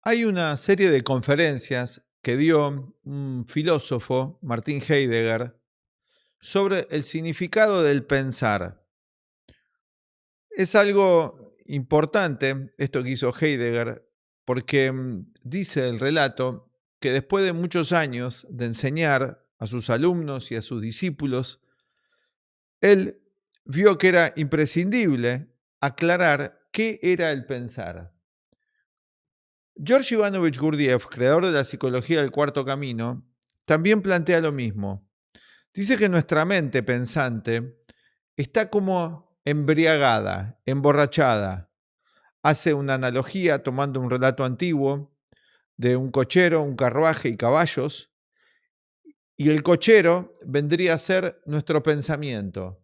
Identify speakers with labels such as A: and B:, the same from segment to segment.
A: Hay una serie de conferencias que dio un filósofo, Martin Heidegger, sobre el significado del pensar. Es algo importante esto que hizo Heidegger, porque dice el relato que después de muchos años de enseñar a sus alumnos y a sus discípulos, él vio que era imprescindible aclarar qué era el pensar. George Ivanovich Gurdjieff, creador de la psicología del cuarto camino, también plantea lo mismo. Dice que nuestra mente pensante está como embriagada, emborrachada. Hace una analogía tomando un relato antiguo de un cochero, un carruaje y caballos, y el cochero vendría a ser nuestro pensamiento,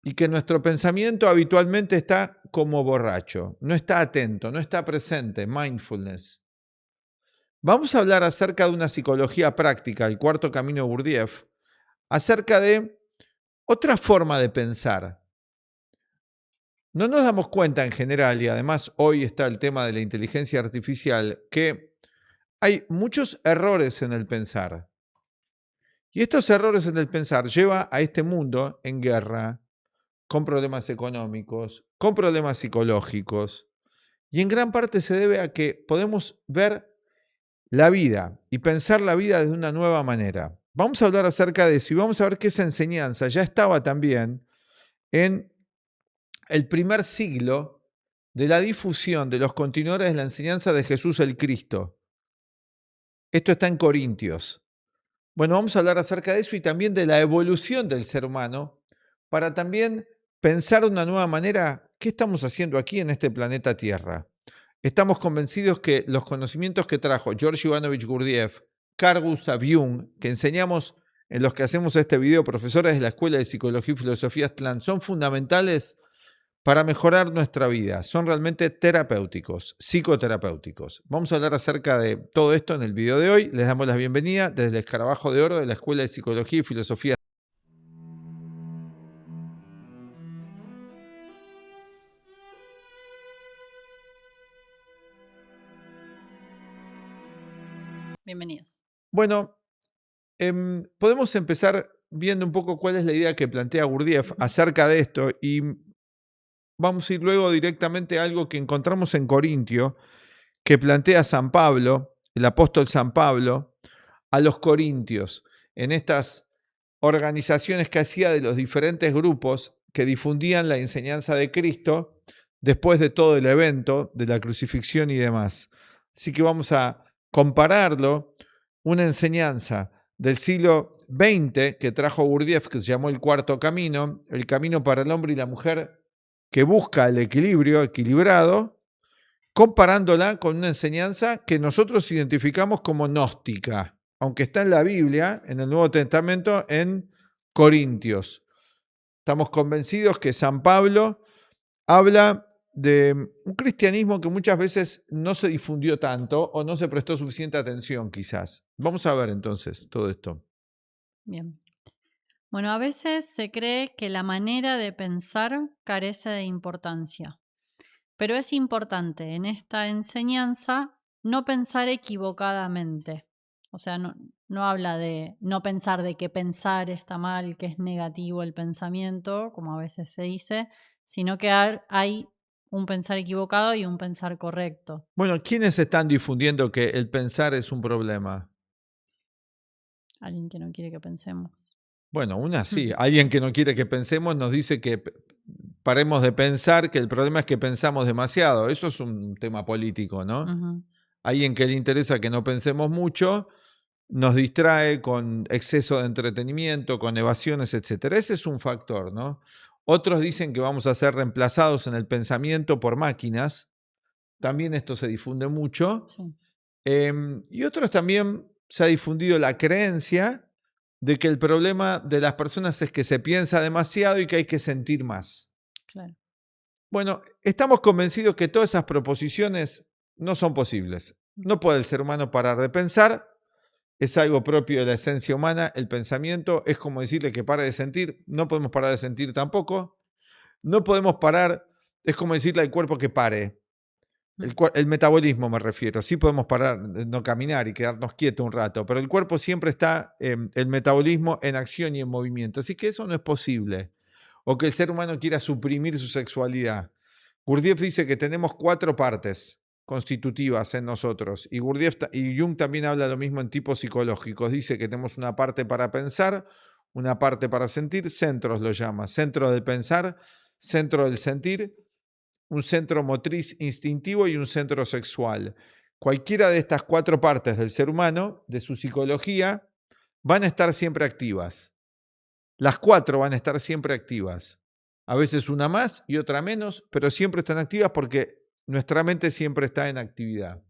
A: y que nuestro pensamiento habitualmente está como borracho, no está atento, no está presente, mindfulness. Vamos a hablar acerca de una psicología práctica, el cuarto camino de Gurdjieff, acerca de otra forma de pensar. No nos damos cuenta en general, y además hoy está el tema de la inteligencia artificial, que hay muchos errores en el pensar. Y estos errores en el pensar llevan a este mundo en guerra, con problemas económicos, con problemas psicológicos, y en gran parte se debe a que podemos ver la vida y pensar la vida de una nueva manera. Vamos a hablar acerca de eso y vamos a ver que esa enseñanza ya estaba también en el primer siglo de la difusión de los continuadores de la enseñanza de Jesús el Cristo. Esto está en Corintios. Bueno, vamos a hablar acerca de eso y también de la evolución del ser humano para también pensar de una nueva manera qué estamos haciendo aquí en este planeta Tierra. Estamos convencidos que los conocimientos que trajo George Ivanovich Gurdjieff, Carl Gustav Jung, que enseñamos en los que hacemos este video, profesores de la Escuela de Psicología y Filosofía Aztlán, son fundamentales para mejorar nuestra vida. Son realmente terapéuticos, psicoterapéuticos. Vamos a hablar acerca de todo esto en el video de hoy. Les damos la bienvenida desde el Escarabajo de Oro de la Escuela de Psicología y Filosofía.
B: Bienvenidos.
A: Bueno, podemos empezar viendo un poco cuál es la idea que plantea Gurdjieff acerca de esto y vamos a ir luego directamente a algo que encontramos en Corintio, que plantea San Pablo, el apóstol San Pablo, a los corintios, en estas organizaciones que hacía de los diferentes grupos que difundían la enseñanza de Cristo después de todo el evento de la crucifixión y demás. Así que vamos a compararlo, una enseñanza del siglo XX que trajo Gurdjieff, que se llamó el cuarto camino, el camino para el hombre y la mujer que busca el equilibrio equilibrado, comparándola con una enseñanza que nosotros identificamos como gnóstica, aunque está en la Biblia, en el Nuevo Testamento, en Corintios. Estamos convencidos que San Pablo habla de un cristianismo que muchas veces no se difundió tanto o no se prestó suficiente atención, quizás. Vamos a ver entonces todo esto.
B: Bien. Bueno, a veces se cree que la manera de pensar carece de importancia, pero es importante en esta enseñanza no pensar equivocadamente. O sea, no habla de no pensar de que pensar está mal, que es negativo el pensamiento, como a veces se dice, sino que hay un pensar equivocado y un pensar correcto.
A: Bueno, ¿quiénes están difundiendo que el pensar es un problema?
B: Alguien que no quiere que pensemos.
A: Bueno, una sí. Alguien que no quiere que pensemos nos dice que paremos de pensar, que el problema es que pensamos demasiado. Eso es un tema político, ¿no?
B: Ujú.
A: Alguien que le interesa que no pensemos mucho, nos distrae con exceso de entretenimiento, con evasiones, etcétera. Ese es un factor, ¿no? Otros dicen que vamos a ser reemplazados en el pensamiento por máquinas. También esto se difunde mucho.
B: Sí,
A: Y otros también se ha difundido la creencia de que el problema de las personas es que se piensa demasiado y que hay que sentir más.
B: claro.
A: Bueno, estamos convencidos que todas esas proposiciones no son posibles. No puede el ser humano parar de pensar, es algo propio de la esencia humana, el pensamiento es como decirle que pare de sentir, no podemos parar de sentir tampoco, no podemos parar, es como decirle al cuerpo que pare. El metabolismo me refiero. Sí podemos parar, no caminar y quedarnos quietos un rato, pero el cuerpo siempre está, el metabolismo en acción y en movimiento. Así que eso no es posible. O que el ser humano quiera suprimir su sexualidad. Gurdjieff dice que tenemos 4 partes constitutivas en nosotros. Y y Jung también habla lo mismo en tipos psicológicos. Dice que tenemos una parte para pensar, una parte para sentir, centros lo llama. Centro del pensar, centro del sentir, un centro motriz instintivo y un centro sexual. Cualquiera de estas 4 partes del ser humano, de su psicología, van a estar siempre activas. Las 4 van a estar siempre activas. A veces una más y otra menos, pero siempre están activas porque nuestra mente siempre está en actividad.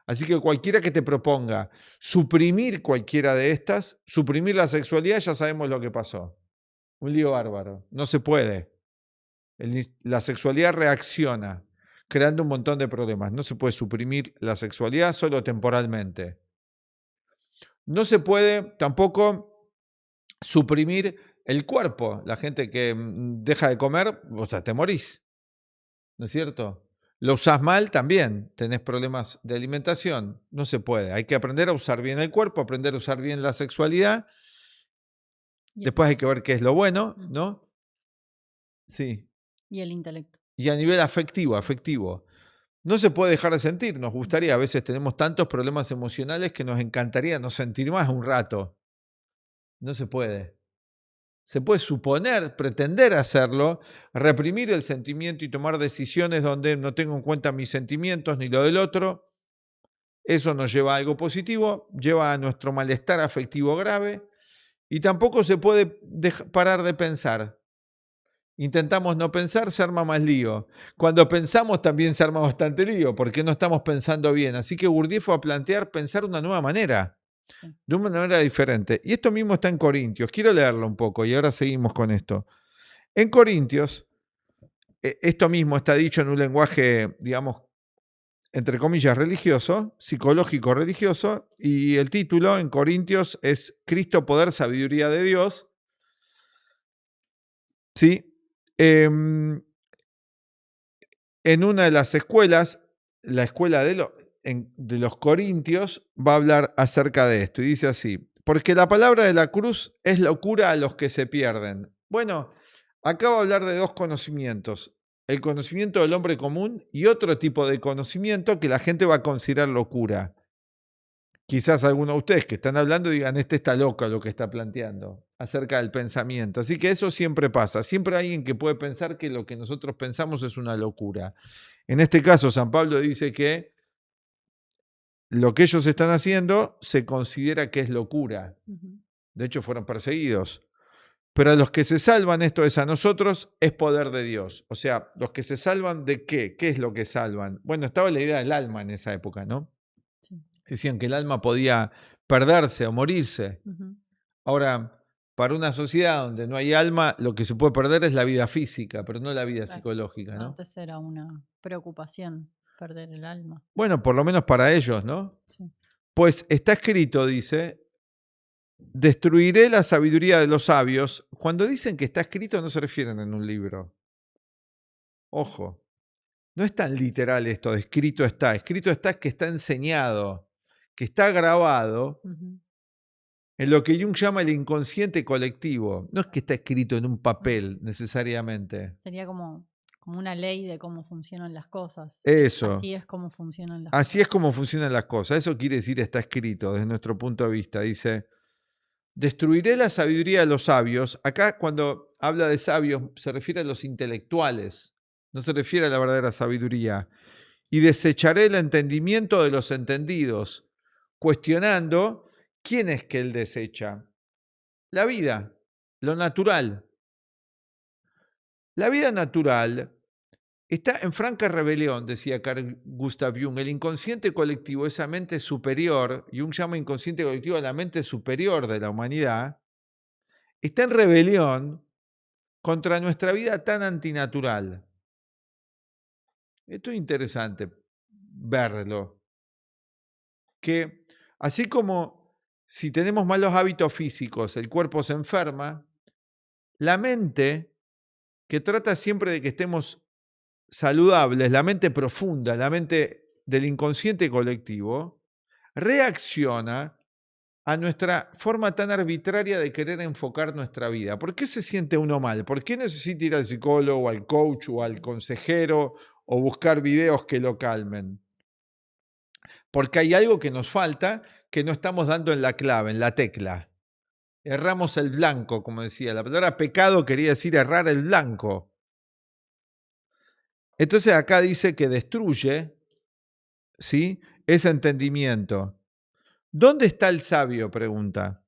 A: Así que cualquiera que te proponga suprimir cualquiera de estas, suprimir la sexualidad, ya sabemos lo que pasó. Un lío bárbaro. No se puede. La sexualidad reacciona, creando un montón de problemas. No se puede suprimir la sexualidad solo temporalmente. No se puede tampoco suprimir el cuerpo. La gente que deja de comer, o sea, te morís. ¿No es cierto? Lo usás mal también, tenés problemas de alimentación. No se puede. Hay que aprender a usar bien el cuerpo, aprender a usar bien la sexualidad. Después hay que ver qué es lo bueno, ¿no? Sí.
B: Y el intelecto.
A: Y a nivel afectivo. No se puede dejar de sentir. Nos gustaría, a veces tenemos tantos problemas emocionales que nos encantaría no sentir más un rato. No se puede. Se puede suponer, pretender hacerlo, reprimir el sentimiento y tomar decisiones donde no tengo en cuenta mis sentimientos ni lo del otro. Eso nos lleva a algo positivo, lleva a nuestro malestar afectivo grave y tampoco se puede parar de pensar. Intentamos no pensar, se arma más lío. Cuando pensamos también se arma bastante lío porque no estamos pensando bien. Así que Gurdjieff fue a plantear pensar de una nueva manera. De una manera diferente. Y esto mismo está en Corintios. Quiero leerlo un poco y ahora seguimos con esto. En Corintios, esto mismo está dicho en un lenguaje, digamos, entre comillas, religioso, psicológico religioso, y el título en Corintios es Cristo, poder, sabiduría de Dios. ¿Sí? En una de las escuelas, la escuela de los Corintios, va a hablar acerca de esto y dice así: porque la palabra de la cruz es locura a los que se pierden. Bueno, acá va a hablar de 2 conocimientos: el conocimiento del hombre común y otro tipo de conocimiento que la gente va a considerar locura. Quizás algunos de ustedes que están hablando digan, este está loco lo que está planteando acerca del pensamiento. Así que eso siempre pasa. Siempre hay alguien que puede pensar que lo que nosotros pensamos es una locura. En este caso, San Pablo dice que lo que ellos están haciendo se considera que es locura. De hecho, fueron perseguidos. Pero a los que se salvan, esto es a nosotros, es poder de Dios. O sea, los que se salvan ¿de qué? ¿Qué es lo que salvan? Bueno, estaba la idea del alma en esa época, ¿no? Sí. Decían que el alma podía perderse o morirse. Ahora, para una sociedad donde no hay alma, lo que se puede perder es la vida física, pero no la vida psicológica, ¿no?
B: Antes era una preocupación perder el alma.
A: Bueno, por lo menos para ellos, ¿no? Sí. Pues está escrito, dice, destruiré la sabiduría de los sabios. Cuando dicen que está escrito no se refieren en un libro. Ojo, no es tan literal esto de escrito está. Escrito está es que está enseñado, que está grabado en lo que Jung llama el inconsciente colectivo. No es que está escrito en un papel necesariamente.
B: Sería como una ley de cómo funcionan las cosas.
A: Eso.
B: Así es como funcionan las cosas.
A: Así es como funcionan las cosas. Eso quiere decir está escrito desde nuestro punto de vista. Dice, destruiré la sabiduría de los sabios. Acá cuando habla de sabios se refiere a los intelectuales. No se refiere a la verdadera sabiduría. Y desecharé el entendimiento de los entendidos, cuestionando quién es que él desecha. La vida, lo natural. La vida natural está en franca rebelión, decía Carl Gustav Jung. El inconsciente colectivo, esa mente superior, Jung llama inconsciente colectivo a la mente superior de la humanidad, está en rebelión contra nuestra vida tan antinatural. Esto es interesante verlo. Que así como si tenemos malos hábitos físicos, el cuerpo se enferma, la mente, que trata siempre de que estemos saludables, la mente profunda, la mente del inconsciente colectivo, reacciona a nuestra forma tan arbitraria de querer enfocar nuestra vida. ¿Por qué se siente uno mal? ¿Por qué necesita ir al psicólogo, al coach o al consejero o buscar videos que lo calmen? Porque hay algo que nos falta que no estamos dando en la clave, en la tecla. Erramos el blanco, como decía. La palabra pecado quería decir errar el blanco. Entonces acá dice que destruye, ¿sí?, ese entendimiento. ¿Dónde está el sabio?, pregunta.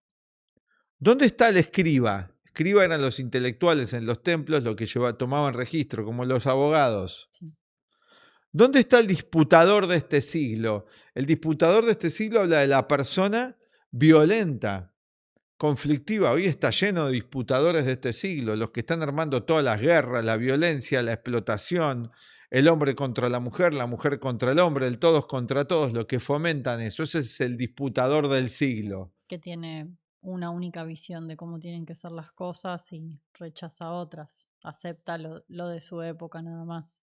A: ¿Dónde está el escriba? Escriba eran los intelectuales en los templos, los que tomaban registro, como los abogados.
B: Sí.
A: ¿Dónde está el disputador de este siglo? El disputador de este siglo habla de la persona violenta, conflictiva. Hoy está lleno de disputadores de este siglo, los que están armando todas las guerras, la violencia, la explotación, el hombre contra la mujer contra el hombre, el todos contra todos, los que fomentan eso. Ese es el disputador del siglo.
B: Que tiene una única visión de cómo tienen que ser las cosas y rechaza otras. Acepta lo de su época nada más.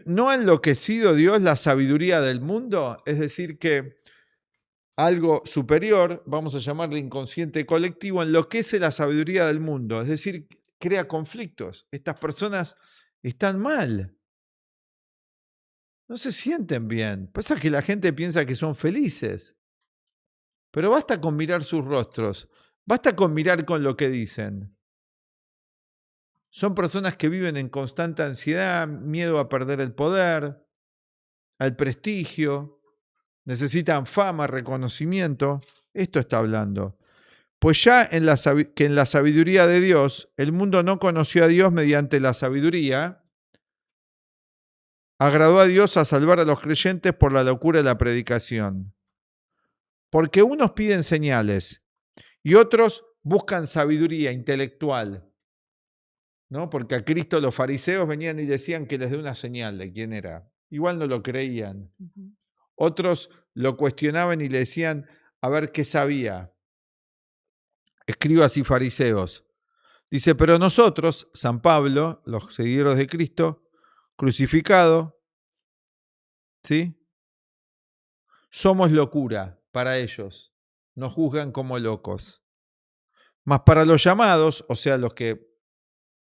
A: ¿No ha enloquecido Dios la sabiduría del mundo? Es decir, que algo superior, vamos a llamarle inconsciente colectivo, enloquece la sabiduría del mundo, es decir, crea conflictos. Estas personas están mal, no se sienten bien. Pasa que la gente piensa que son felices, pero basta con mirar sus rostros, basta con mirar con lo que dicen. Son personas que viven en constante ansiedad, miedo a perder el poder, al prestigio, necesitan fama, reconocimiento. Esto está hablando. Pues ya en la sabiduría de Dios, el mundo no conoció a Dios mediante la sabiduría, agradó a Dios a salvar a los creyentes por la locura de la predicación. Porque unos piden señales y otros buscan sabiduría intelectual, ¿no? Porque a Cristo los fariseos venían y decían que les dé una señal de quién era. Igual no lo creían.
B: Ujú.
A: Otros lo cuestionaban y le decían a ver qué sabía. Escribas y fariseos. Dice, pero nosotros, San Pablo, los seguidores de Cristo, crucificado, ¿sí?, somos locura para ellos. Nos juzgan como locos. Mas para los llamados, o sea, los que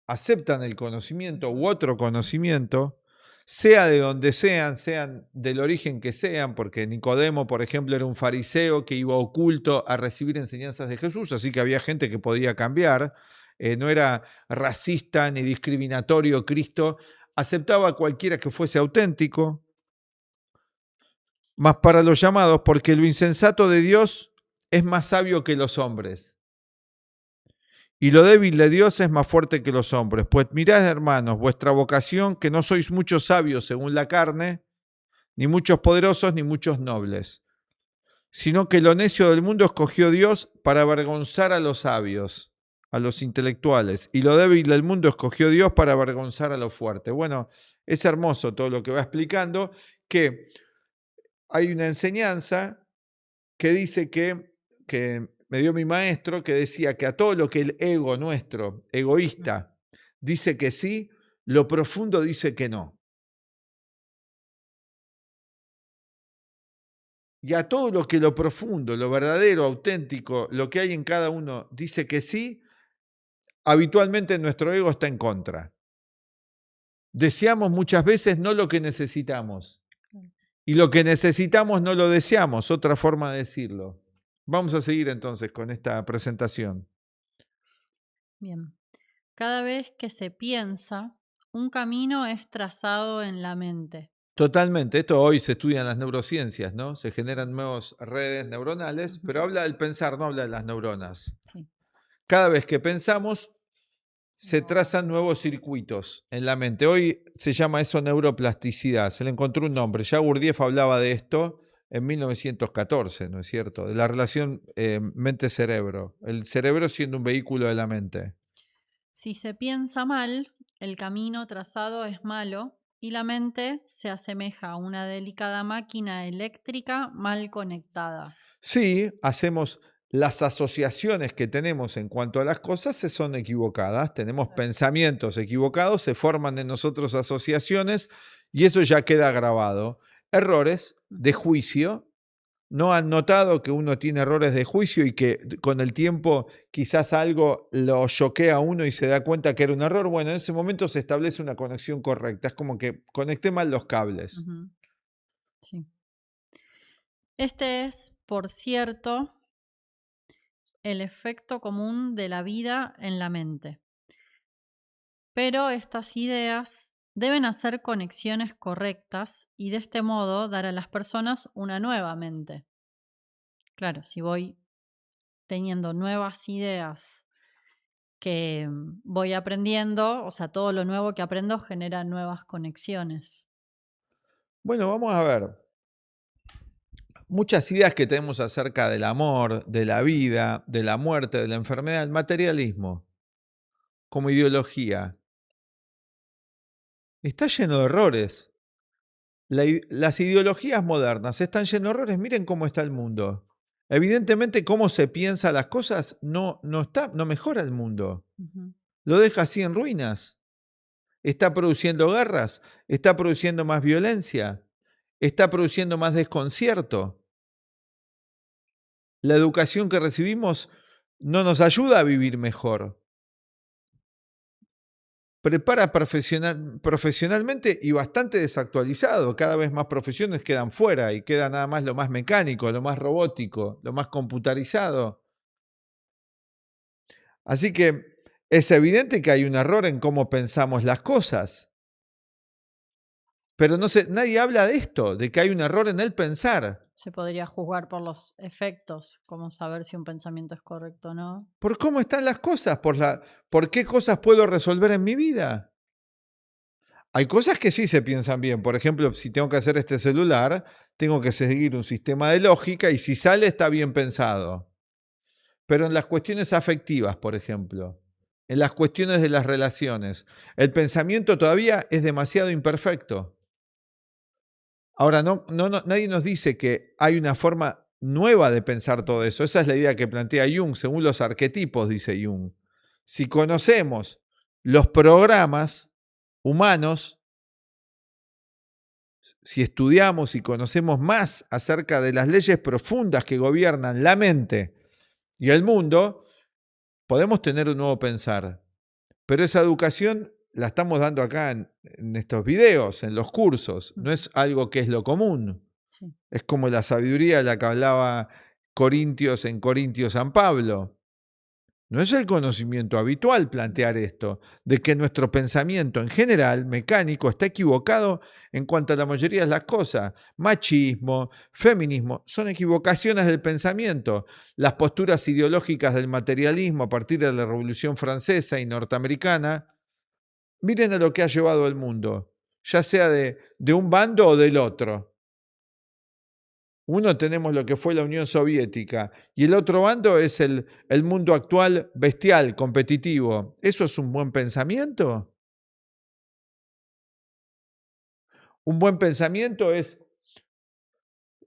A: aceptan el conocimiento u otro conocimiento, sea de donde sean del origen que sean, porque Nicodemo, por ejemplo, era un fariseo que iba oculto a recibir enseñanzas de Jesús, así que había gente que podía cambiar, no era racista ni discriminatorio Cristo, aceptaba a cualquiera que fuese auténtico, mas para los llamados, porque lo insensato de Dios es más sabio que los hombres. Y lo débil de Dios es más fuerte que los hombres. Pues mirad, hermanos, vuestra vocación, que no sois muchos sabios según la carne, ni muchos poderosos, ni muchos nobles, sino que lo necio del mundo escogió Dios para avergonzar a los sabios, a los intelectuales, y lo débil del mundo escogió Dios para avergonzar a los fuertes. Bueno, es hermoso todo lo que va explicando, que hay una enseñanza que dice que me dio mi maestro, que decía que a todo lo que el ego nuestro, egoísta, dice que sí, lo profundo dice que no. Y a todo lo que lo profundo, lo verdadero, auténtico, lo que hay en cada uno dice que sí, habitualmente nuestro ego está en contra. Deseamos muchas veces no lo que necesitamos. Y lo que necesitamos no lo deseamos, otra forma de decirlo. Vamos a seguir entonces con esta presentación.
B: Bien. Cada vez que se piensa, un camino es trazado en la mente.
A: Totalmente, esto hoy se estudia en las neurociencias, ¿no? Se generan nuevas redes neuronales, pero habla del pensar, no habla de las neuronas.
B: Sí.
A: Cada vez que pensamos, se trazan nuevos circuitos en la mente. Hoy se llama eso neuroplasticidad, se le encontró un nombre. Ya Gurdjieff hablaba de esto en 1914, ¿no es cierto? De la relación mente-cerebro, el cerebro siendo un vehículo de la mente.
B: Si se piensa mal, el camino trazado es malo y la mente se asemeja a una delicada máquina eléctrica mal conectada.
A: Sí, hacemos las asociaciones que tenemos en cuanto a las cosas son equivocadas, tenemos pensamientos equivocados, se forman en nosotros asociaciones y eso ya queda grabado. Errores de juicio. ¿No han notado que uno tiene errores de juicio y que con el tiempo quizás algo lo choquea a uno y se da cuenta que era un error? Bueno, en ese momento se establece una conexión correcta. Es como que conecté mal los cables.
B: Ujú. Sí. Este es, por cierto, el efecto común de la vida en la mente. Pero estas ideas deben hacer conexiones correctas y de este modo dar a las personas una nueva mente. Claro, si voy teniendo nuevas ideas que voy aprendiendo, o sea, todo lo nuevo que aprendo genera nuevas conexiones.
A: Bueno, vamos a ver. Muchas ideas que tenemos acerca del amor, de la vida, de la muerte, de la enfermedad, el materialismo, como ideología, está lleno de errores. Las ideologías modernas están llenas de errores. Miren cómo está el mundo. Evidentemente, cómo se piensa las cosas no mejora el mundo.
B: Ujú.
A: Lo deja así en ruinas. Está produciendo guerras, está produciendo más violencia, está produciendo más desconcierto. La educación que recibimos no nos ayuda a vivir mejor. Prepara profesionalmente y bastante desactualizado. Cada vez más profesiones quedan fuera y queda nada más lo más mecánico, lo más robótico, lo más computarizado. Así que es evidente que hay un error en cómo pensamos las cosas. Pero nadie habla de esto, de que hay un error en el pensar.
B: Se podría juzgar por los efectos, como saber si un pensamiento es correcto o no.
A: Por cómo están las cosas, por qué cosas puedo resolver en mi vida. Hay cosas que sí se piensan bien. Por ejemplo, si tengo que hacer este celular, tengo que seguir un sistema de lógica y si sale está bien pensado. Pero en las cuestiones afectivas, por ejemplo, en las cuestiones de las relaciones, el pensamiento todavía es demasiado imperfecto. Ahora, nadie nos dice que hay una forma nueva de pensar todo eso. Esa es la idea que plantea Jung, según los arquetipos, dice Jung. Si conocemos los programas humanos, si estudiamos y conocemos más acerca de las leyes profundas que gobiernan la mente y el mundo, podemos tener un nuevo pensar. Pero esa educación la estamos dando acá en estos videos, en los cursos. No es algo que es lo común.
B: Sí.
A: Es como la sabiduría de la que hablaba en Corintios San Pablo. No es el conocimiento habitual plantear esto, de que nuestro pensamiento en general, mecánico, está equivocado en cuanto a la mayoría de las cosas. Machismo, feminismo, son equivocaciones del pensamiento. Las posturas ideológicas del materialismo a partir de la Revolución Francesa y norteamericana, miren a lo que ha llevado el mundo, ya sea de un bando o del otro. Uno tenemos lo que fue la Unión Soviética y el otro bando es el mundo actual bestial, competitivo. ¿Eso es un buen pensamiento? Un buen pensamiento es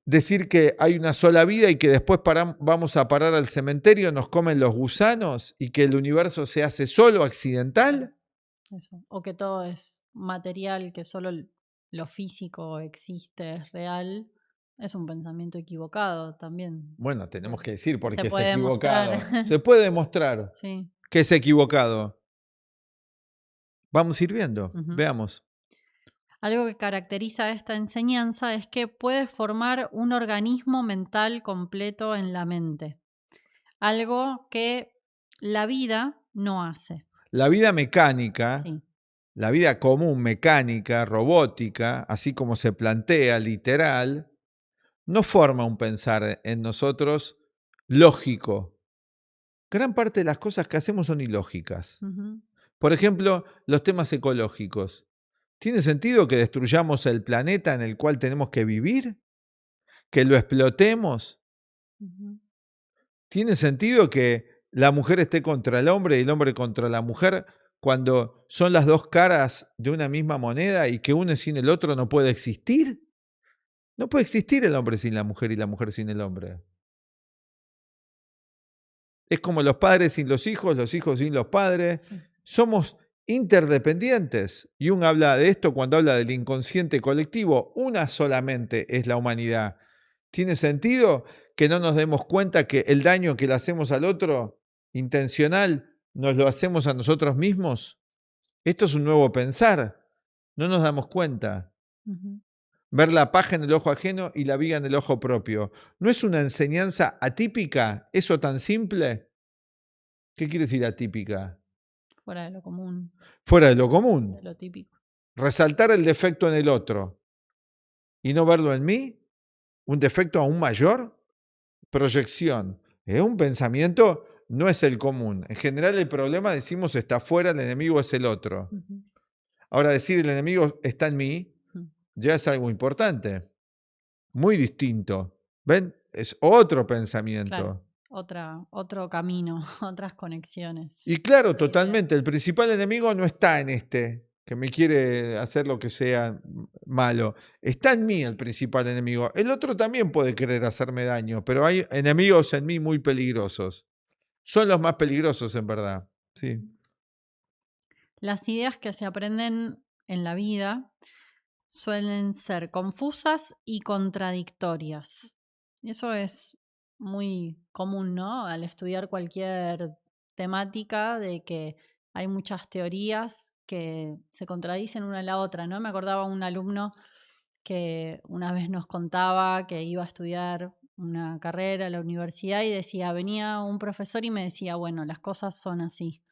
A: decir que hay una sola vida y que después vamos a parar al cementerio, nos comen los gusanos y que el universo se hace solo, accidental.
B: Eso. O que todo es material, que solo lo físico existe, es real. Es un pensamiento equivocado también.
A: Bueno, tenemos que decir por
B: Se
A: qué es
B: puede demostrar.
A: equivocado. Se puede demostrar
B: Sí.
A: que es equivocado. Vamos a ir viendo,
B: Ujú.
A: veamos.
B: Algo que caracteriza esta enseñanza es que puede formar un organismo mental completo en la mente. Algo que la vida no hace.
A: La vida mecánica,
B: Sí.
A: la vida común, mecánica, robótica, así como se plantea, literal, no forma un pensar en nosotros lógico. Gran parte de las cosas que hacemos son ilógicas.
B: Ujú.
A: Por ejemplo, los temas ecológicos. ¿Tiene sentido que destruyamos el planeta en el cual tenemos que vivir? ¿Que lo explotemos?
B: Ujú.
A: ¿Tiene sentido que la mujer esté contra el hombre y el hombre contra la mujer cuando son las dos caras de una misma moneda y que uno sin el otro no puede existir? No puede existir el hombre sin la mujer y la mujer sin el hombre. Es como los padres sin los hijos sin los padres.
B: Sí.
A: Somos interdependientes. Jung habla de esto cuando habla del inconsciente colectivo. Una solamente es la humanidad. ¿Tiene sentido que no nos demos cuenta que el daño que le hacemos al otro, intencional, nos lo hacemos a nosotros mismos? Esto es un nuevo pensar. No nos damos cuenta.
B: Ujú.
A: Ver la paja en el ojo ajeno y la viga en el ojo propio. ¿No es una enseñanza atípica eso tan simple? ¿Qué quiere decir atípica?
B: Fuera de lo común,
A: Fuera de lo común.
B: de lo típico.
A: Resaltar el defecto en el otro y no verlo en mí. ¿Un defecto aún mayor? Proyección. Un pensamiento no es el común. En general el problema, decimos, está afuera, el enemigo es el otro.
B: Ujú.
A: Ahora decir el enemigo está en mí
B: Ujú.
A: ya es algo importante. Muy distinto. ¿Ven? Es otro pensamiento.
B: Claro, otro camino, otras conexiones.
A: Y claro,
B: otra idea.
A: totalmente. El principal enemigo no está en este, que me quiere hacer lo que sea malo. Está en mí el principal enemigo. El otro también puede querer hacerme daño, pero hay enemigos en mí muy peligrosos. Son los más peligrosos, en verdad. Sí.
B: Las ideas que se aprenden en la vida suelen ser confusas y contradictorias. Eso es muy común, ¿no? Al estudiar cualquier temática, de que hay muchas teorías que se contradicen una a la otra, ¿no? Me acordaba un alumno que una vez nos contaba que iba a estudiar una carrera a la universidad y decía, venía un profesor y me decía, bueno, las cosas son así.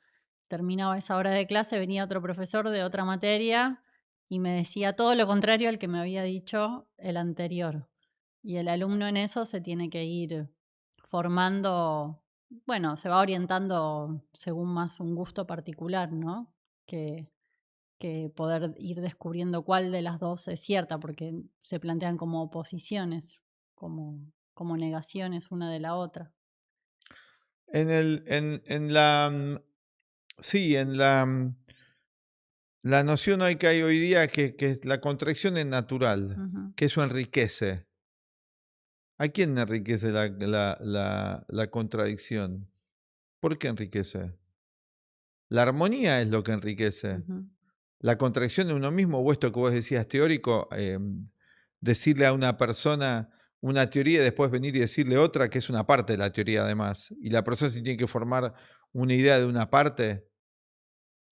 B: Terminaba esa hora de clase, venía otro profesor de otra materia y me decía todo lo contrario al que me había dicho el anterior. Y el alumno en eso se tiene que ir formando, bueno, se va orientando según más un gusto particular, ¿no? Que poder ir descubriendo cuál de las dos es cierta, porque se plantean como oposiciones, como negaciones una de la otra.
A: En la, sí, en la noción que hay hoy día que la contracción es natural,
B: Ujú.
A: que eso enriquece. ¿A quién enriquece la contradicción? ¿Por qué enriquece? La armonía es lo que enriquece.
B: Ujú.
A: La contracción de uno mismo, o esto que vos decías teórico, decirle a una persona una teoría y después venir y decirle otra, que es una parte de la teoría además. Y la persona si tiene que formar una idea de una parte,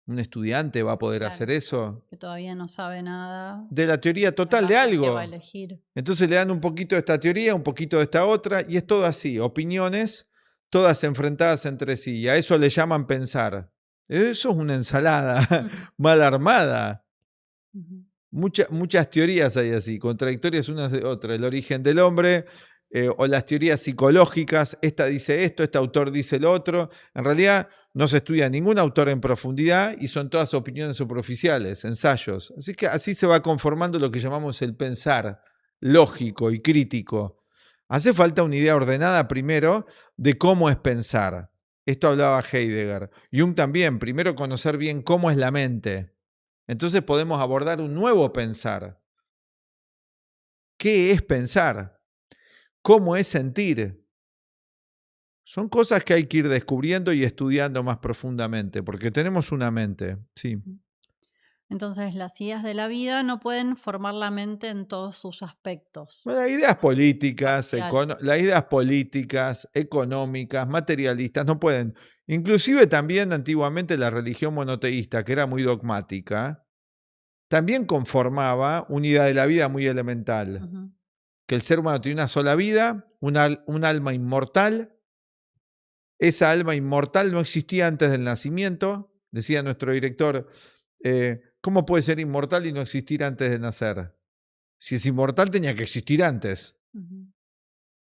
A: un estudiante va a poder
B: Claro,
A: hacer eso.
B: que todavía no sabe nada,
A: De la teoría
B: en
A: total de
B: base a qué va a
A: algo.
B: elegir.
A: Entonces le dan un poquito de esta teoría, un poquito de esta otra, y es todo así, opiniones, todas enfrentadas entre sí. Y a eso le llaman pensar. Eso es una ensalada mal armada.
B: Ujú.
A: Muchas teorías hay así, contradictorias unas de otras. El origen del hombre, o las teorías psicológicas, esta dice esto, este autor dice lo otro. En realidad no se estudia ningún autor en profundidad y son todas opiniones superficiales, ensayos. Así que así se va conformando lo que llamamos el pensar lógico y crítico. Hace falta una idea ordenada primero de cómo es pensar. Esto hablaba Heidegger. Jung también, primero conocer bien cómo es la mente. Entonces podemos abordar un nuevo pensar. ¿Qué es pensar? ¿Cómo es sentir? Son cosas que hay que ir descubriendo y estudiando más profundamente, porque tenemos una mente, sí.
B: Entonces, las ideas de la vida no pueden formar la mente en todos sus aspectos.
A: Bueno,
B: Parciales.
A: las ideas políticas, económicas, materialistas, no pueden. Inclusive también antiguamente la religión monoteísta, que era muy dogmática, también conformaba una idea de la vida muy elemental.
B: Ujú.
A: Que el ser humano tiene una sola vida, un alma inmortal. Esa alma inmortal no existía antes del nacimiento, decía nuestro director. ¿Cómo puede ser inmortal y no existir antes de nacer? Si es inmortal tenía que existir antes.
B: Ujú.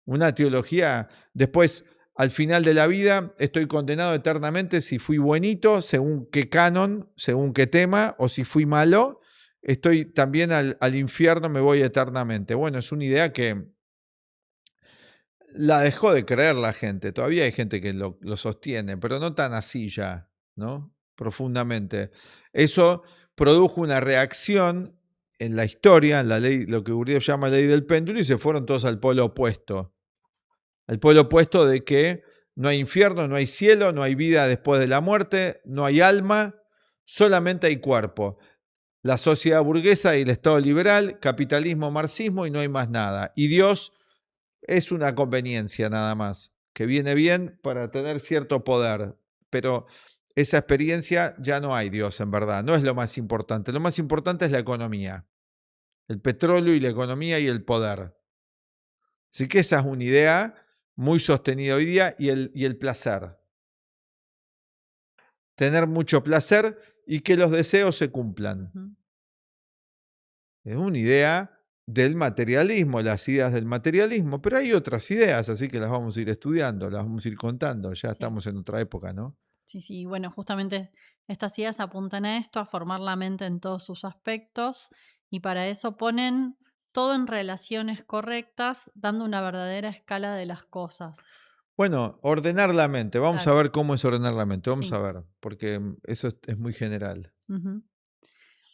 A: Una teología, después, al final de la vida, estoy condenado eternamente si fui buenito, según qué canon, según qué tema, o si fui malo, estoy también al infierno, me voy eternamente. Bueno, es una idea que la dejó de creer la gente. Todavía hay gente que lo sostiene, pero no tan así ya, ¿no? Profundamente. Eso produjo una reacción en la historia, en la ley, lo que Bourdieu llama ley del péndulo, y se fueron todos al polo opuesto. Al polo opuesto de que no hay infierno, no hay cielo, no hay vida después de la muerte, no hay alma, solamente hay cuerpo. La sociedad burguesa y el Estado liberal, capitalismo, marxismo y no hay más nada. Y Dios es una conveniencia nada más, que viene bien para tener cierto poder, pero esa experiencia ya no hay Dios en verdad, no es lo más importante. Lo más importante es la economía, el petróleo y la economía y el poder. Así que esa es una idea muy sostenida hoy día y el placer. Tener mucho placer y que los deseos se cumplan.
B: Ujú.
A: Es una idea del materialismo, las ideas del materialismo, pero hay otras ideas, así que las vamos a ir estudiando, las vamos a ir contando, ya
B: Sí.
A: estamos en otra época, ¿no?
B: Sí, sí, bueno, justamente estas ideas apuntan a esto, a formar la mente en todos sus aspectos, y para eso ponen todo en relaciones correctas, dando una verdadera escala de las cosas.
A: Bueno, ordenar la mente, vamos a
B: Claro,
A: ver cómo es ordenar la mente, vamos
B: sí.
A: a ver, porque eso es muy general.
B: Ujú.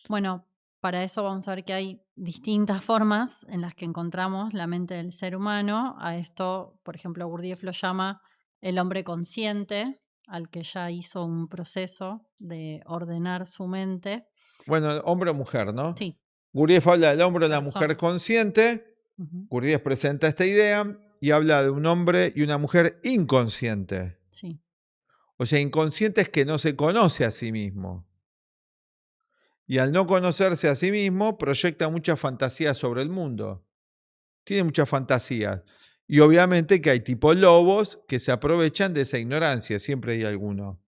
B: Bueno, para eso vamos a ver que hay distintas formas en las que encontramos la mente del ser humano. A esto, por ejemplo, Gurdjieff lo llama el hombre consciente, al que ya hizo un proceso de ordenar su mente.
A: Bueno, hombre o mujer, ¿no?
B: Sí,
A: Gurdjieff habla del hombre o la mujer
B: persona.
A: consciente,
B: Ujú.
A: Gurdjieff presenta esta idea y habla de un hombre y una mujer inconsciente.
B: Sí.
A: O sea, inconsciente es que no se conoce a sí mismo. Y al no conocerse a sí mismo, proyecta muchas fantasías sobre el mundo. Tiene muchas fantasías. Y obviamente que hay tipos lobos que se aprovechan de esa ignorancia, siempre hay alguno,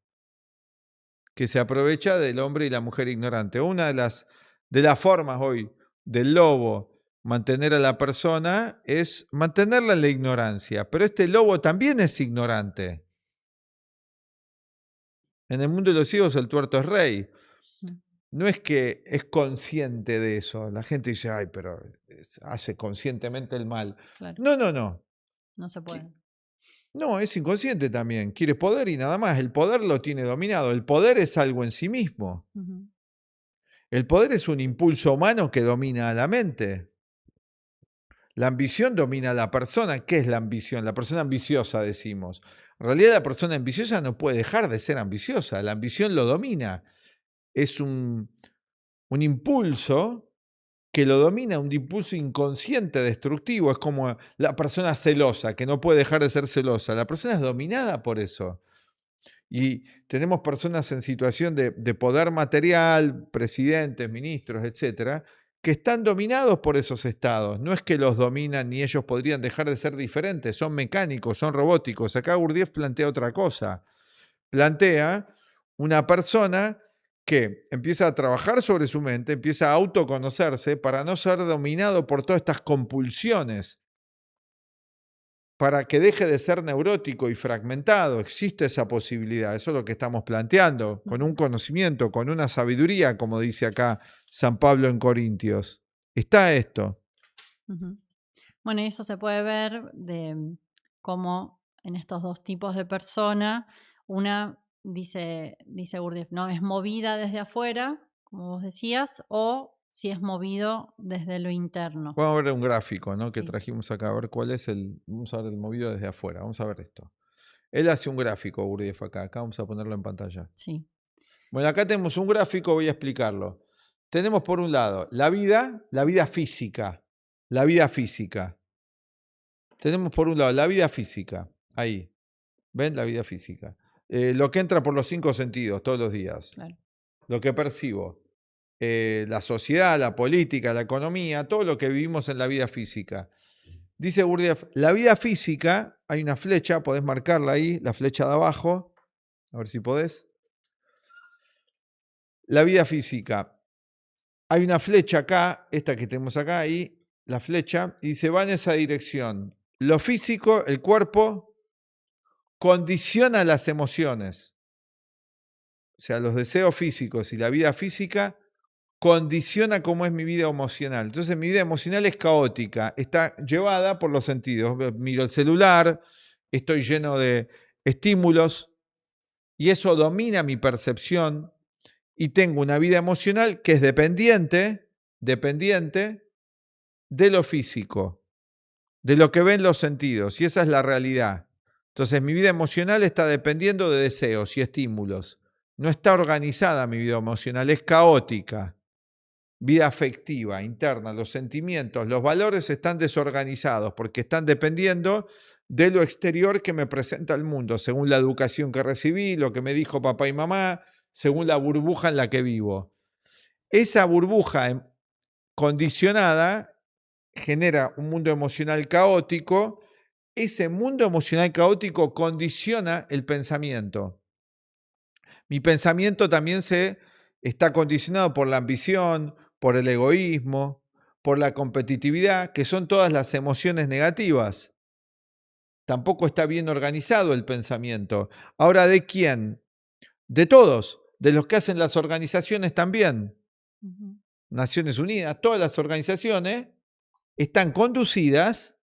A: que se aprovecha del hombre y la mujer ignorante. Una de las formas hoy del lobo mantener a la persona es mantenerla en la ignorancia, pero este lobo también es ignorante. En el mundo de los ciegos el tuerto es rey.
B: Mm,
A: No es que es consciente de eso. La gente dice, ay, pero hace conscientemente el mal.
B: claro,
A: No, no, no.
B: no se
A: Qui-
B: puede.
A: No, es inconsciente también. Quiere poder y nada más. El poder lo tiene dominado. El poder es algo en sí mismo.
B: Ujú.
A: El poder es un impulso humano que domina a la mente. La ambición domina a la persona. ¿Qué es la ambición? La persona ambiciosa, decimos. En realidad la persona ambiciosa no puede dejar de ser ambiciosa. La ambición lo domina. Es un impulso que lo domina, un impulso inconsciente destructivo. Es como la persona celosa, que no puede dejar de ser celosa. La persona es dominada por eso. Y tenemos personas en situación de poder material, presidentes, ministros, etcétera, que están dominados por esos estados. No es que los dominan ni ellos podrían dejar de ser diferentes, son mecánicos, son robóticos. Acá Gurdjieff plantea otra cosa. Plantea una persona que empieza a trabajar sobre su mente, empieza a autoconocerse para no ser dominado por todas estas compulsiones, para que deje de ser neurótico y fragmentado. Existe esa posibilidad, eso es lo que estamos planteando, con un
B: Ujú.
A: conocimiento, con una sabiduría, como dice acá San Pablo en Corintios. Está esto.
B: Ujú. Bueno, y eso se puede ver de cómo en estos dos tipos de persona, una dice Gurdjieff, ¿no? Es movida desde afuera, como vos decías, o si es movido desde lo interno.
A: Vamos a ver un gráfico, ¿no? Que
B: Sí,
A: trajimos acá, a ver cuál es el. Vamos a ver el movido desde afuera. Vamos a ver esto. Él hace un gráfico, Gurdjieff, acá. Acá vamos a ponerlo en pantalla.
B: sí.
A: Bueno, acá tenemos un gráfico, voy a explicarlo. Tenemos por un lado la vida física. La vida física. Tenemos por un lado la vida física. Ahí. ¿Ven? La vida física. Lo que entra por los 5 sentidos todos los días.
B: Claro.
A: Lo que percibo. La sociedad, la política, la economía, todo lo que vivimos en la vida física. Dice Gurdjieff, la vida física, hay una flecha, podés marcarla ahí, la flecha de abajo, a ver si podés. La vida física. Hay una flecha acá, esta que tenemos acá, ahí, la flecha, y se va en esa dirección. Lo físico, el cuerpo, condiciona las emociones. O sea, los deseos físicos y la vida física condiciona cómo es mi vida emocional. Entonces mi vida emocional es caótica, está llevada por los sentidos. Miro el celular, estoy lleno de estímulos y eso domina mi percepción y tengo una vida emocional que es dependiente de lo físico, de lo que ven los sentidos y esa es la realidad. Entonces, mi vida emocional está dependiendo de deseos y estímulos. No está organizada mi vida emocional, es caótica. Vida afectiva, interna, los sentimientos, los valores están desorganizados porque están dependiendo de lo exterior que me presenta el mundo, según la educación que recibí, lo que me dijo papá y mamá, según la burbuja en la que vivo. Esa burbuja condicionada genera un mundo emocional caótico. Ese mundo emocional caótico condiciona el pensamiento. Mi pensamiento también está condicionado por la ambición, por el egoísmo, por la competitividad, que son todas las emociones negativas. Tampoco está bien organizado el pensamiento. Ahora, ¿de quién? De todos, de los que hacen las organizaciones también.
B: Ujú.
A: Naciones Unidas, todas las organizaciones están conducidas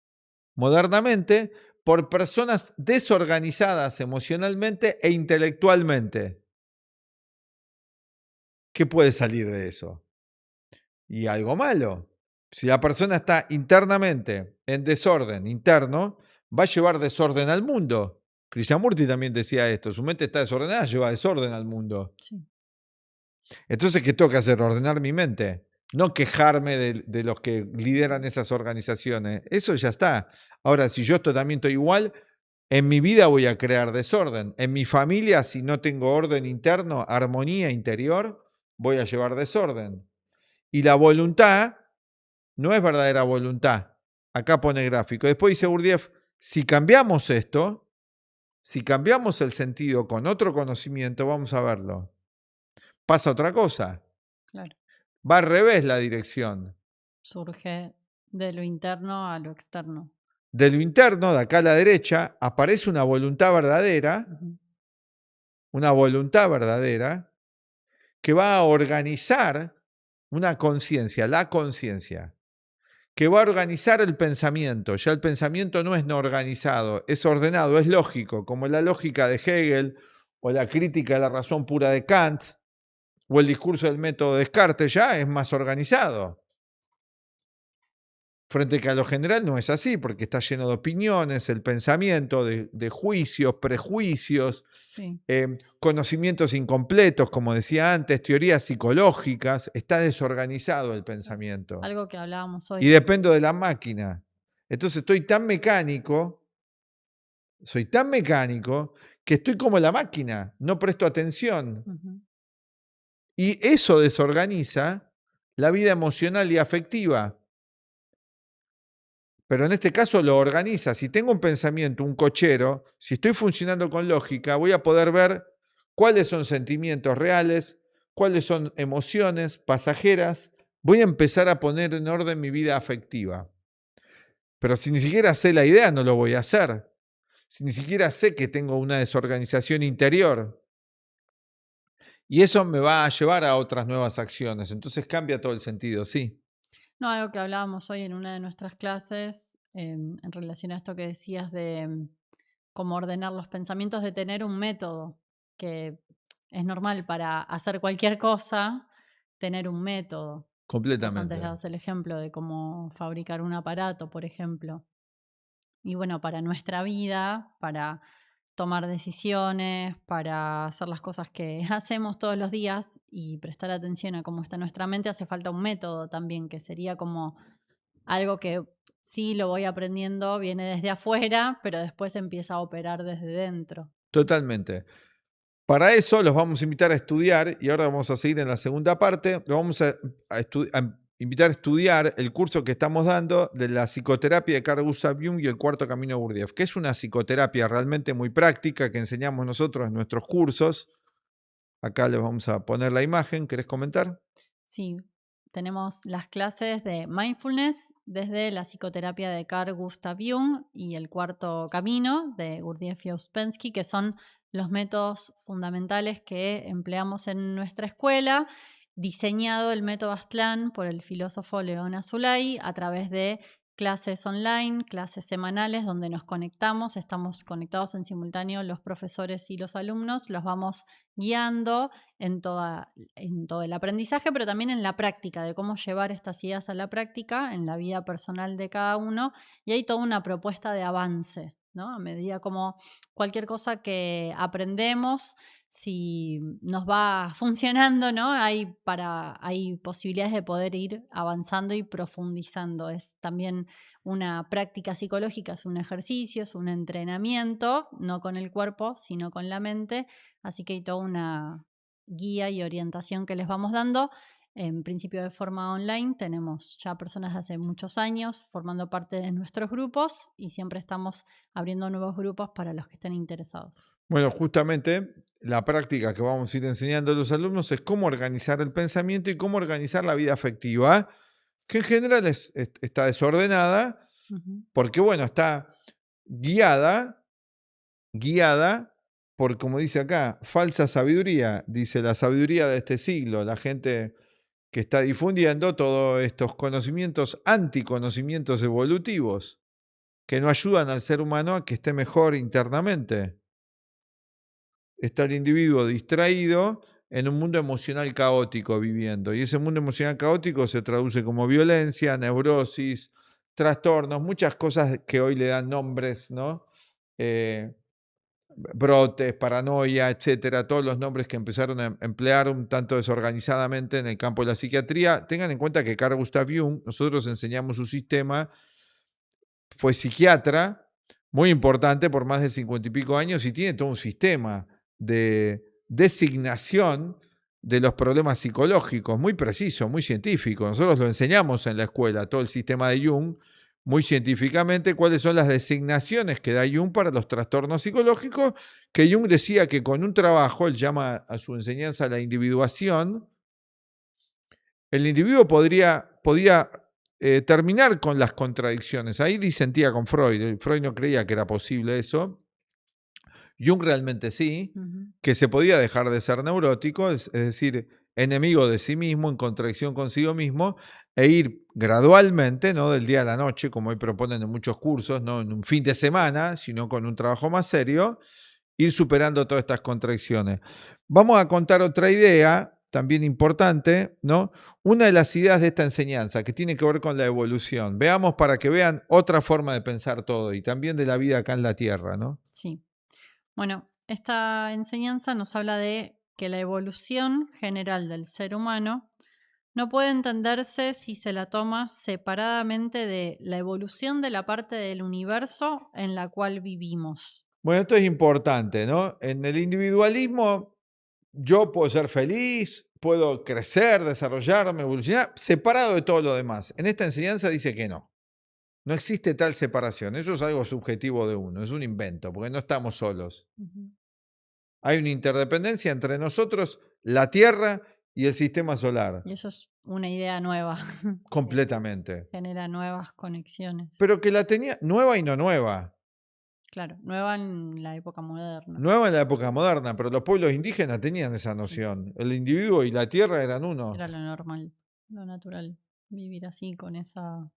A: modernamente por personas desorganizadas emocionalmente e intelectualmente. ¿Qué puede salir de eso? Y algo malo. Si la persona está internamente en desorden interno, va a llevar desorden al mundo. Krishnamurti también decía esto, su mente está desordenada, lleva desorden al mundo.
B: Sí.
A: Entonces, ¿qué tengo que hacer? Ordenar mi mente. No quejarme de los que lideran esas organizaciones. Eso ya está. Ahora, si yo también estoy igual, en mi vida voy a crear desorden. En mi familia, si no tengo orden interno, armonía interior, voy a llevar desorden. Y la voluntad no es verdadera voluntad. Acá pone gráfico. Después dice Gurdjieff, si cambiamos esto, si cambiamos el sentido con otro conocimiento, vamos a verlo. Pasa otra cosa.
B: Claro.
A: Va al revés la dirección.
B: Surge de lo interno a lo externo.
A: De lo interno, de acá a la derecha, aparece
B: Ujú.
A: una voluntad verdadera, que va a organizar una conciencia, la conciencia, que va a organizar el pensamiento. Ya el pensamiento no es no organizado, es ordenado, es lógico, como la lógica de Hegel o la crítica de la razón pura de Kant o el discurso del método de Descartes, ya es más organizado. Frente que a lo general no es así, porque está lleno de opiniones, el pensamiento, de juicios, prejuicios,
B: Sí,
A: conocimientos incompletos, como decía antes, teorías psicológicas, está desorganizado el pensamiento.
B: algo que hablábamos hoy.
A: Y dependo de la máquina. Entonces soy tan mecánico, que estoy como la máquina, no presto atención.
B: Ujú.
A: Y eso desorganiza la vida emocional y afectiva. Pero en este caso lo organiza. Si tengo un pensamiento, un cochero, si estoy funcionando con lógica, voy a poder ver cuáles son sentimientos reales, cuáles son emociones pasajeras. Voy a empezar a poner en orden mi vida afectiva. Pero si ni siquiera sé la idea, no lo voy a hacer. Si ni siquiera sé que tengo una desorganización interior. Y eso me va a llevar a otras nuevas acciones. Entonces cambia todo el sentido, sí.
B: No, algo que hablábamos hoy en una de nuestras clases, en relación a esto que decías de cómo ordenar los pensamientos, de tener un método, que es normal para hacer cualquier cosa, tener un método. Vos antes
A: Completamente.
B: dabas el ejemplo de cómo fabricar un aparato, por ejemplo. Y bueno, para nuestra vida, para tomar decisiones, para hacer las cosas que hacemos todos los días y prestar atención a cómo está nuestra mente, hace falta un método también, que sería como algo que sí lo voy aprendiendo, viene desde afuera, pero después empieza a operar desde dentro.
A: Totalmente. Para eso los vamos a invitar a estudiar, y ahora vamos a seguir en la segunda parte, los vamos a invitar a estudiar el curso que estamos dando de la psicoterapia de Carl Gustav Jung y el cuarto camino de Gurdjieff, que es una psicoterapia realmente muy práctica que enseñamos nosotros en nuestros cursos. Acá les vamos a poner la imagen, ¿querés comentar?
B: Sí, tenemos las clases de mindfulness desde la psicoterapia de Carl Gustav Jung y el cuarto camino de Gurdjieff y Ouspensky, que son los métodos fundamentales que empleamos en nuestra escuela, diseñado el método Aztlán por el filósofo León Azulay a través de clases online, clases semanales donde nos conectamos, estamos conectados en simultáneo los profesores y los alumnos, los vamos guiando en todo el aprendizaje, pero también en la práctica, de cómo llevar estas ideas a la práctica, en la vida personal de cada uno, y hay toda una propuesta de avance ¿no? A medida como cualquier cosa que aprendemos, si nos va funcionando, ¿no? Hay posibilidades de poder ir avanzando y profundizando. Es también una práctica psicológica, es un ejercicio, es un entrenamiento, no con el cuerpo, sino con la mente. Así que hay toda una guía y orientación que les vamos dando. En principio de forma online, tenemos ya personas de hace muchos años formando parte de nuestros grupos y siempre estamos abriendo nuevos grupos para los que estén interesados.
A: Bueno, justamente la práctica que vamos a ir enseñando a los alumnos es cómo organizar el pensamiento y cómo organizar la vida afectiva, que en general está desordenada
B: Ujú.
A: porque, bueno, está guiada por, como dice acá, falsa sabiduría, dice la sabiduría de este siglo, la gente que está difundiendo todos estos conocimientos, anticonocimientos evolutivos, que no ayudan al ser humano a que esté mejor internamente. Está el individuo distraído en un mundo emocional caótico viviendo, y ese mundo emocional caótico se traduce como violencia, neurosis, trastornos, muchas cosas que hoy le dan nombres, ¿no? Eh, brotes, paranoia, etcétera, todos los nombres que empezaron a emplear un tanto desorganizadamente en el campo de la psiquiatría. Tengan en cuenta que Carl Gustav Jung, nosotros enseñamos su sistema, fue psiquiatra, muy importante por más de 50 y pico años y tiene todo un sistema de designación de los problemas psicológicos, muy preciso, muy científico. Nosotros lo enseñamos en la escuela, todo el sistema de Jung, muy científicamente, cuáles son las designaciones que da Jung para los trastornos psicológicos, que Jung decía que con un trabajo, él llama a su enseñanza la individuación, el individuo podía terminar con las contradicciones. Ahí disentía con Freud. Freud no creía que era posible eso. Jung realmente sí,
B: Ujú.
A: que se podía dejar de ser neurótico, es decir, enemigo de sí mismo, en contradicción consigo mismo, e ir gradualmente, no del día a la noche, como hoy proponen en muchos cursos, no en un fin de semana, sino con un trabajo más serio, ir superando todas estas contradicciones. Vamos a contar otra idea, también importante, ¿no? Una de las ideas de esta enseñanza que tiene que ver con la evolución. Veamos para que vean otra forma de pensar todo y también de la vida acá en la Tierra, ¿no?
B: Sí. Bueno, esta enseñanza nos habla de que la evolución general del ser humano no puede entenderse si se la toma separadamente de la evolución de la parte del universo en la cual vivimos.
A: Bueno, esto es importante, ¿no? En el individualismo yo puedo ser feliz, puedo crecer, desarrollarme, evolucionar, separado de todo lo demás. En esta enseñanza dice que no. No existe tal separación. Eso es algo subjetivo de uno, es un invento, porque no estamos solos.
B: Ujú.
A: Hay una interdependencia entre nosotros, la Tierra y el sistema solar,
B: Y eso es una idea nueva, que
A: completamente.
B: genera nuevas conexiones.
A: Pero que la tenía nueva y no nueva.
B: Claro, nueva en la época moderna.
A: Nueva en la época moderna, pero los pueblos indígenas tenían esa
B: Sí,
A: noción. El individuo y la Tierra eran uno.
B: era lo normal, lo natural, vivir así con esa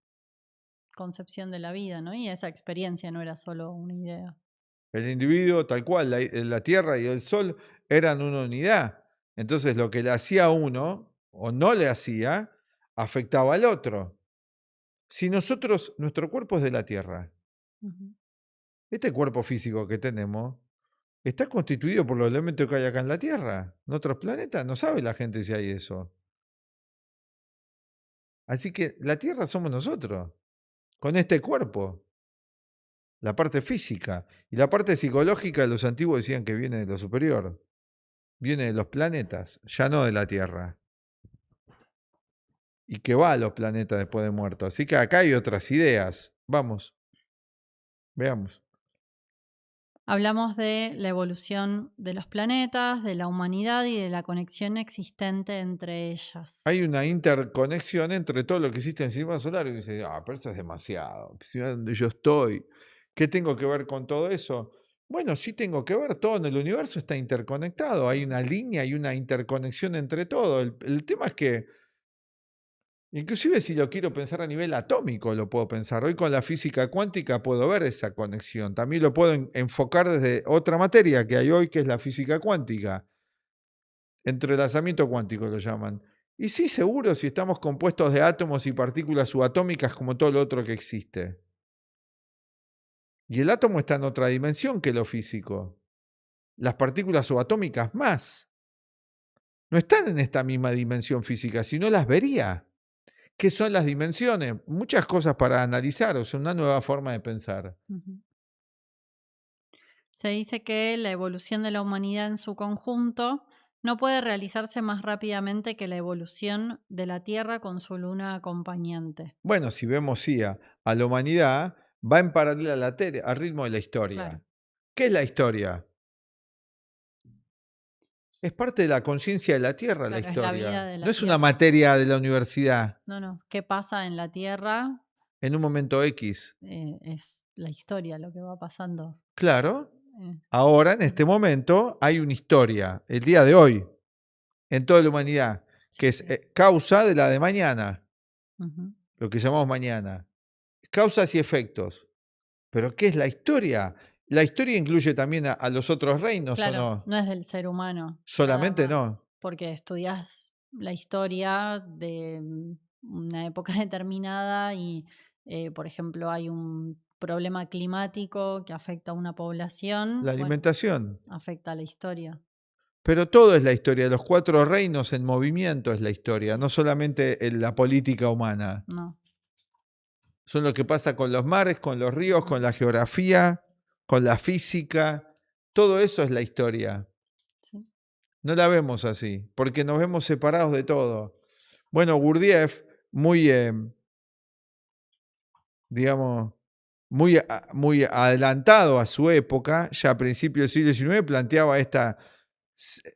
B: concepción de la vida, ¿no? Y esa experiencia no era solo una idea.
A: El individuo, tal cual, la Tierra y el Sol eran una unidad. Entonces, lo que le hacía a uno o no le hacía, afectaba al otro. Si nosotros, nuestro cuerpo es de la Tierra,
B: Ujú.
A: este cuerpo físico que tenemos está constituido por los elementos que hay acá en la Tierra. En otros planetas no sabe la gente si hay eso. Así que la Tierra somos nosotros, con este cuerpo, la parte física. Y la parte psicológica, los antiguos decían que viene de lo superior, viene de los planetas, ya no de la Tierra. Y que va a los planetas después de muerto. Así que acá hay otras ideas. Vamos, veamos.
B: Hablamos de la evolución de los planetas, de la humanidad y de la conexión existente entre ellas.
A: Hay una interconexión entre todo lo que existe en el sistema solar y dice, pero eso es demasiado. Si no, donde yo estoy, ¿qué tengo que ver con todo eso? Bueno, sí tengo que ver, todo en el universo está interconectado, hay una línea, hay una interconexión entre todo. El tema es que, inclusive si lo quiero pensar a nivel atómico, lo puedo pensar. Hoy con la física cuántica puedo ver esa conexión. También lo puedo enfocar desde otra materia que hay hoy, que es la física cuántica. Entrelazamiento cuántico lo llaman. Y sí, seguro, si estamos compuestos de átomos y partículas subatómicas como todo lo otro que existe. Y el átomo está en otra dimensión que lo físico. Las partículas subatómicas más. No están en esta misma dimensión física, si no las vería. ¿Qué son las dimensiones? Muchas cosas para analizar, o sea, una nueva forma de pensar.
B: Ujú. Se dice que la evolución de la humanidad en su conjunto no puede realizarse más rápidamente que la evolución de la Tierra con su luna acompañante.
A: Bueno, si vemos sí, a la humanidad, va en paralelo al ritmo de la
B: Claro,
A: historia. ¿Qué es la historia? Es parte de la conciencia de la Tierra, la
B: claro, es la vida
A: historia.
B: de
A: No
B: la
A: es una
B: Tierra.
A: materia de la universidad
B: No, no. ¿Qué pasa en la Tierra?
A: en un momento X.
B: Es la historia lo que va pasando.
A: Claro,
B: eh,
A: ahora en
B: en-
A: este momento hay una historia, el día de hoy, en toda la humanidad, que
B: sí,
A: es
B: sí.
A: causa de la de mañana,
B: Ujú.
A: lo que llamamos mañana. Causas y efectos. Pero ¿qué es la historia? La historia incluye también a los otros reinos, ¿o
B: Claro,
A: no?
B: no es del ser humano, nada
A: Solamente no.
B: más, porque estudias la historia de una época determinada y, por ejemplo, hay un problema climático que afecta a una
A: La
B: población, bueno,
A: alimentación.
B: afecta a la historia.
A: Pero todo es la historia. Los cuatro reinos en movimiento es la historia, no solamente la política humana.
B: No.
A: Son lo que pasa con los mares, con los ríos,
B: Ujú.
A: con la geografía, con la física. Todo eso es la historia.
B: Sí.
A: No la vemos así, porque nos vemos separados de todo. Bueno, Gurdjieff, muy, digamos, muy adelantado a su época, ya a principios del siglo XIX, planteaba esta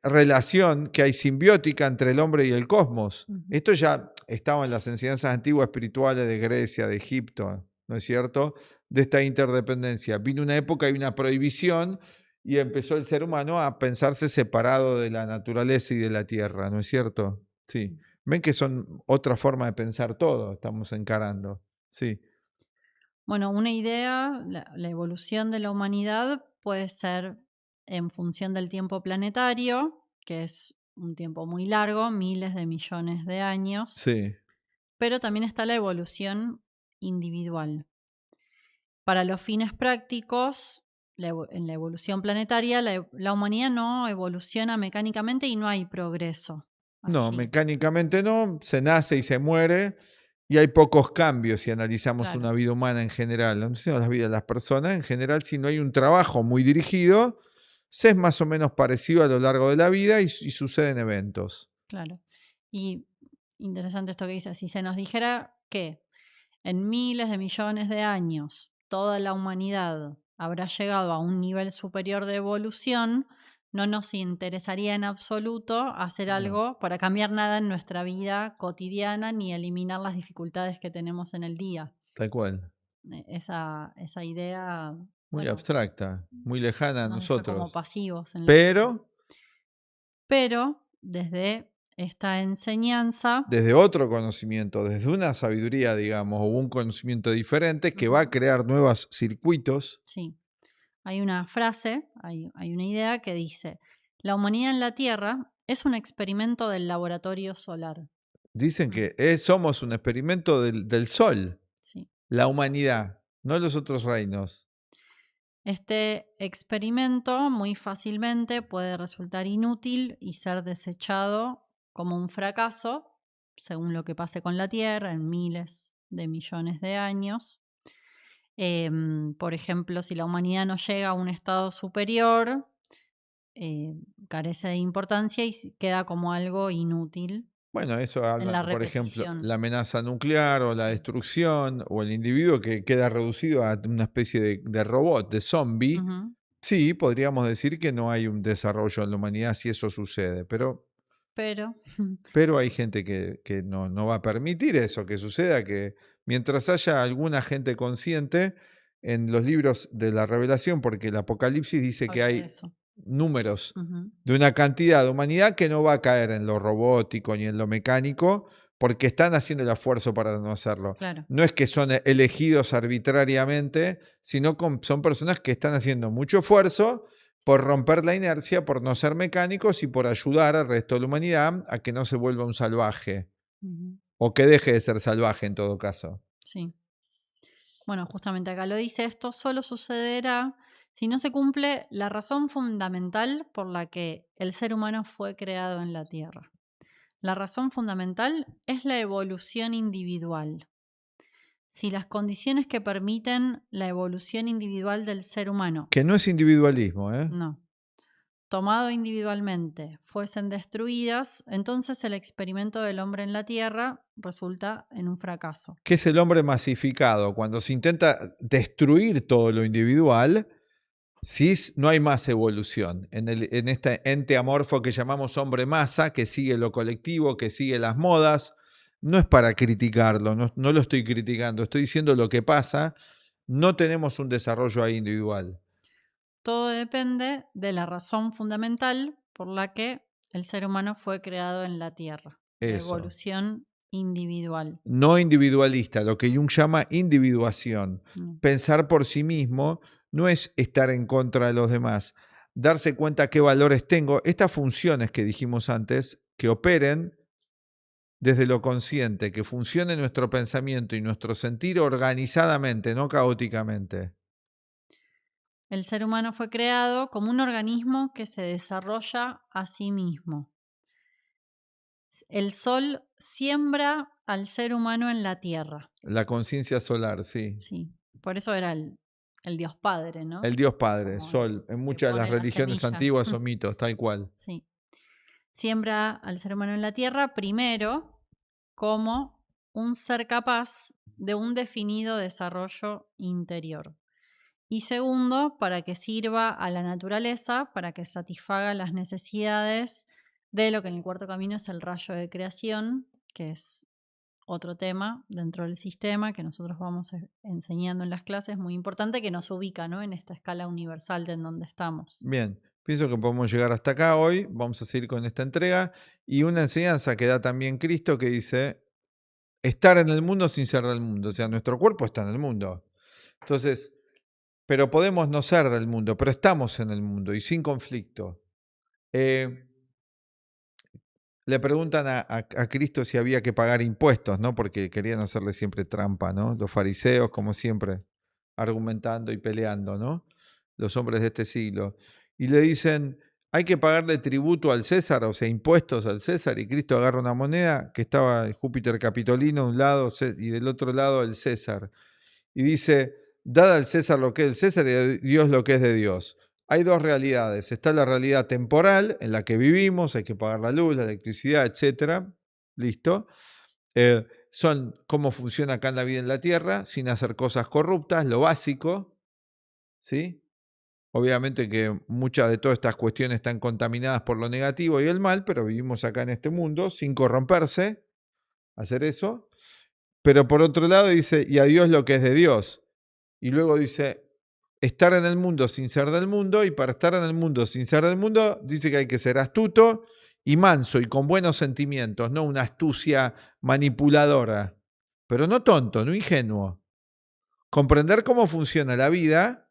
A: relación que hay simbiótica entre el hombre y el cosmos.
B: Ujú.
A: Esto ya estaba en las enseñanzas antiguas espirituales de Grecia, de Egipto, ¿no es cierto? De esta interdependencia. Vino una época y una prohibición y empezó el ser humano a pensarse separado de la naturaleza y de la tierra, ¿no es cierto? Sí. Ven que son otra forma de pensar todo, estamos encarando. Sí,
B: Bueno, una idea, la evolución de la humanidad puede ser en función del tiempo planetario, que es un tiempo muy largo, miles de millones de años,
A: sí.
B: pero también está la evolución individual. Para los fines prácticos, en la evolución planetaria, la humanidad no evoluciona mecánicamente y no hay progreso
A: No,
B: allí.
A: mecánicamente no, se nace y se muere, y hay pocos cambios si analizamos
B: Claro,
A: una vida humana en general, no sino la vida de las personas, en general, si no hay un trabajo muy dirigido, se es más o menos parecido a lo largo de la vida y suceden eventos.
B: claro. Y interesante esto que dice, si se nos dijera que en miles de millones de años toda la humanidad habrá llegado a un nivel superior de evolución, no nos interesaría en absoluto hacer
A: No,
B: algo para cambiar nada en nuestra vida cotidiana ni eliminar las dificultades que tenemos en el día.
A: tal cual.
B: Esa idea,
A: Muy
B: bueno,
A: abstracta, muy lejana a
B: nos deja como
A: nosotros.
B: pasivos en la vida.
A: Pero
B: Pero desde esta enseñanza,
A: desde otro conocimiento, desde una sabiduría, digamos, o un conocimiento diferente que va a
B: ujú,
A: crear nuevos circuitos.
B: sí, hay una frase, hay una idea que dice, la humanidad en la Tierra es un experimento del laboratorio solar.
A: Dicen
B: Mm,
A: que somos un experimento del Sol.
B: sí.
A: La humanidad, no los otros reinos.
B: Este experimento muy fácilmente puede resultar inútil y ser desechado como un fracaso, según lo que pase con la Tierra en miles de millones de años. Por ejemplo, si la humanidad no llega a un estado superior, eh, carece de importancia y queda como algo inútil
A: Bueno, eso
B: en
A: habla,
B: la
A: por ejemplo,
B: repetición.
A: la amenaza nuclear o la
B: Sí.
A: destrucción o el individuo que queda reducido a una especie de robot, de zombie.
B: Ujú.
A: Sí, podríamos decir que no hay un desarrollo en la humanidad si eso sucede,
B: Pero,
A: pero hay gente que no va a permitir eso, que suceda, que mientras haya alguna gente consciente en los libros de la revelación, porque el Apocalipsis dice que
B: habla de
A: hay
B: eso.
A: números
B: Ujú.
A: de una cantidad de humanidad que no va a caer en lo robótico ni en lo mecánico, porque están haciendo el esfuerzo para no hacerlo.
B: Claro.
A: No es que son elegidos arbitrariamente, sino son personas que están haciendo mucho esfuerzo por romper la inercia, por no ser mecánicos y por ayudar al resto de la humanidad a que no se vuelva un salvaje,
B: Ujú.
A: o que deje de ser salvaje en todo caso.
B: Sí. Bueno, justamente acá lo dice, esto solo sucederá si no se cumple la razón fundamental por la que el ser humano fue creado en la Tierra. La razón fundamental es la evolución individual. Si las condiciones que permiten la evolución individual del ser humano,
A: Que no es individualismo, ¿eh?
B: no, tomado individualmente, fuesen destruidas, entonces el experimento del hombre en la Tierra resulta en un fracaso.
A: Que es el hombre masificado. Cuando se intenta destruir todo lo individual, sí, no hay más evolución. En este ente amorfo que llamamos hombre masa, que sigue lo colectivo, que sigue las modas, no es para criticarlo, no lo estoy criticando, estoy diciendo lo que pasa. No tenemos un desarrollo ahí individual.
B: Todo depende de la razón fundamental por la que el ser humano fue creado en la Tierra, la
A: Eso.
B: evolución individual.
A: No individualista, lo que Jung llama individuación.
B: Mm.
A: Pensar por sí mismo no es estar en contra de los demás, darse cuenta qué valores tengo. Estas funciones que dijimos antes, que operen desde lo consciente, que funcione nuestro pensamiento y nuestro sentir organizadamente, no caóticamente.
B: El ser humano fue creado como un organismo que se desarrolla a sí mismo. El sol siembra al ser humano en la tierra.
A: La conciencia solar, sí.
B: Sí, por eso era el Dios Padre, ¿no?
A: El Dios Padre,
B: Como
A: Sol, en
B: que
A: muchas de las
B: pone la
A: religiones
B: semilla.
A: antiguas o mitos, tal cual.
B: Sí. Siembra al ser humano en la tierra primero como un ser capaz de un definido desarrollo interior. Y segundo, para que sirva a la naturaleza, para que satisfaga las necesidades de lo que en el cuarto camino es el rayo de creación, que es otro tema dentro del sistema que nosotros vamos enseñando en las clases, muy importante, que nos ubica, ¿no?, en esta escala universal de en donde estamos.
A: Bien, pienso que podemos llegar hasta acá hoy. Vamos a seguir con esta entrega y una enseñanza que da también Cristo que dice estar en el mundo sin ser del mundo. O sea, nuestro cuerpo está en el mundo. Entonces, pero podemos no ser del mundo, pero estamos en el mundo y sin conflicto. Le preguntan a Cristo si había que pagar impuestos, ¿no? Porque querían hacerle siempre trampa, ¿no? Los fariseos, como siempre, argumentando y peleando, ¿no? Los hombres de este siglo. Y le dicen, hay que pagarle tributo al César, o sea, impuestos al César. Y Cristo agarra una moneda que estaba el Júpiter Capitolino de un lado y del otro lado el César. Y dice, dad al César lo que es del César y a Dios lo que es de Dios. Hay dos realidades. Está la realidad temporal en la que vivimos, hay que pagar la luz, la electricidad, etcétera. Listo. Son cómo funciona acá en la vida en la tierra, sin hacer cosas corruptas, lo básico. ¿Sí? Obviamente que muchas de todas estas cuestiones están contaminadas por lo negativo y el mal, pero vivimos acá en este mundo sin corromperse, hacer eso. Pero por otro lado dice, y a Dios lo que es de Dios. Y luego dice, estar en el mundo sin ser del mundo, y para estar en el mundo sin ser del mundo, dice que hay que ser astuto y manso y con buenos sentimientos, no una astucia manipuladora, pero no tonto, no ingenuo. Comprender cómo funciona la vida,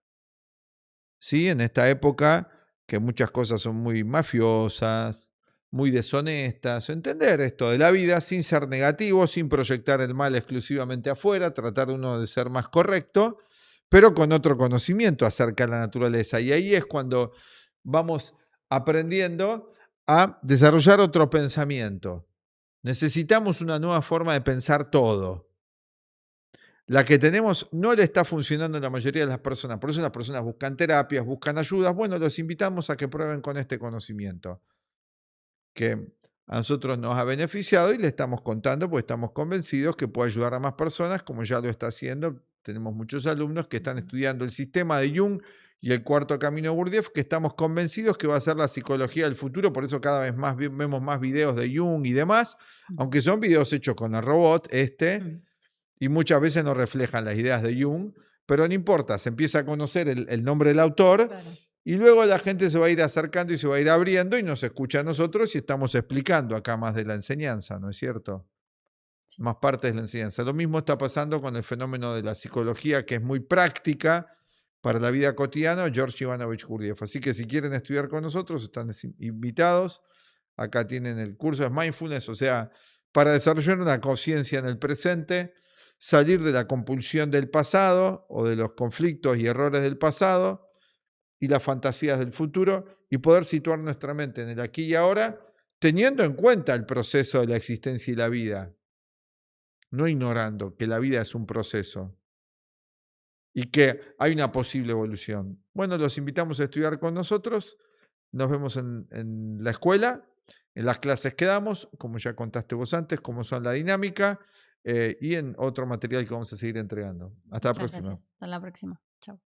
A: ¿sí? En esta época que muchas cosas son muy mafiosas, muy deshonestas, entender esto de la vida sin ser negativo, sin proyectar el mal exclusivamente afuera, tratar uno de ser más correcto, pero con otro conocimiento acerca de la naturaleza. Y ahí es cuando vamos aprendiendo a desarrollar otro pensamiento. Necesitamos una nueva forma de pensar todo. La que tenemos no le está funcionando a la mayoría de las personas. Por eso las personas buscan terapias, buscan ayudas. Bueno, los invitamos a que prueben con este conocimiento que a nosotros nos ha beneficiado y le estamos contando porque estamos convencidos que puede ayudar a más personas, como ya lo está haciendo. Tenemos muchos alumnos que están estudiando el sistema de Jung y el cuarto camino de Gurdjieff, que estamos convencidos que va a ser la psicología del futuro. Por eso cada vez más vemos más videos de Jung y demás, aunque son videos hechos con el robot y muchas veces no reflejan las ideas de Jung, pero no importa, se empieza a conocer el nombre del autor. Claro. Y luego la gente se va a ir acercando y se va a ir abriendo y nos escucha a nosotros y estamos explicando acá más de la enseñanza, ¿no es cierto? Sí. Más partes de la enseñanza. Lo mismo está pasando con el fenómeno de la psicología, que es muy práctica para la vida cotidiana, George Ivanovich Gurdjieff. Así que si quieren estudiar con nosotros, están invitados. Acá tienen el curso de Mindfulness, o sea, para desarrollar una conciencia en el presente, salir de la compulsión del pasado o de los conflictos y errores del pasado y las fantasías del futuro y poder situar nuestra mente en el aquí y ahora, teniendo en cuenta el proceso de la existencia y la vida, no ignorando que la vida es un proceso y que hay una posible evolución. Bueno, los invitamos a estudiar con nosotros. Nos vemos en la escuela, en las clases que damos, como ya contaste vos antes, cómo son la dinámica, y en otro material que vamos a seguir entregando. Hasta la
B: Muchas gracias.
A: próxima.
B: Hasta la próxima. Chao.